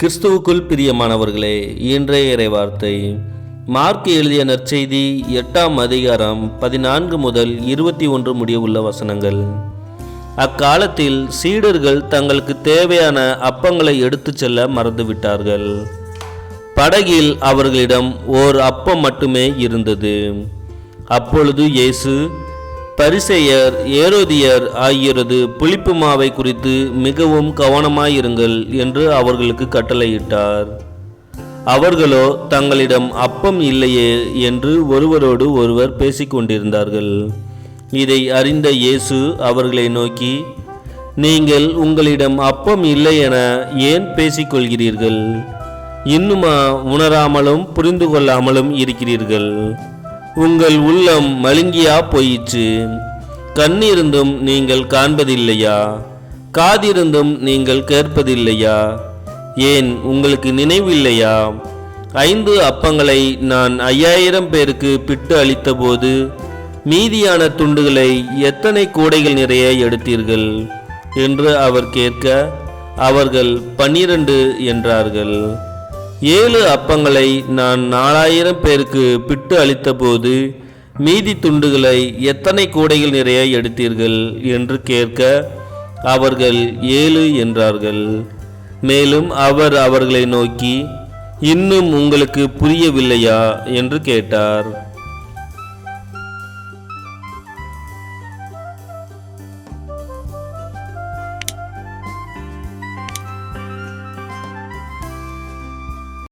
கிறிஸ்துவுக்குள் பிரியமானவர்களே, இன்றைய இறைவார்த்தை மார்க் எழுதிய நற்செய்தி 8ஆம் அதிகாரம் 14 முதல் 21 முடிய உள்ள வசனங்கள். அக்காலத்தில் சீடர்கள் தங்களுக்கு தேவையான அப்பங்களை எடுத்துச் செல்ல மறந்துவிட்டார்கள். படகில் அவர்களிடம் ஓர் அப்பம் மட்டுமே இருந்தது. அப்பொழுது இயேசு பரிசேயர், ஏரோதியர் ஆகியோரது புளிப்பு மாவை குறித்து மிகவும் கவனமாயிருங்கள் என்று அவர்களுக்கு கட்டளையிட்டார். அவர்களோ தங்களிடம் அப்பம் இல்லையே என்று ஒருவரோடு ஒருவர் பேசிக்கொண்டிருந்தார்கள். இதை அறிந்த இயேசு அவர்களை நோக்கி, நீங்கள் உங்களிடம் அப்பம் இல்லை என ஏன் பேசிக்கொள்கிறீர்கள்? இன்னுமா உணராமலும் புரிந்து கொள்ளாமலும் இருக்கிறீர்கள்? உங்கள் உள்ளம் மழுங்கியா போயிற்று? கண்ணிருந்தும் நீங்கள் காண்பதில்லையா? காதிருந்தும் நீங்கள் கேட்பதில்லையா? ஏன் உங்களுக்கு நினைவில்லையா? 5 அப்பங்களை நான் 5000 பேருக்கு பிட்டு அளித்தபோது மீதியான துண்டுகளை எத்தனை கூடைகள் நிறைய எடுத்தீர்கள் என்று அவர் கேட்க, அவர்கள் 12 என்றார்கள். 7 அப்பங்களை நான் 4000 பேருக்கு பிட்டு அளித்தபோது மீதி துண்டுகளை எத்தனை கூடைகள் நிறைய எடுத்தீர்கள் என்று கேட்க, அவர்கள் 7 என்றார்கள். மேலும் அவர் அவர்களை நோக்கி, இன்னும் உங்களுக்கு புரியவில்லையா என்று கேட்டார்.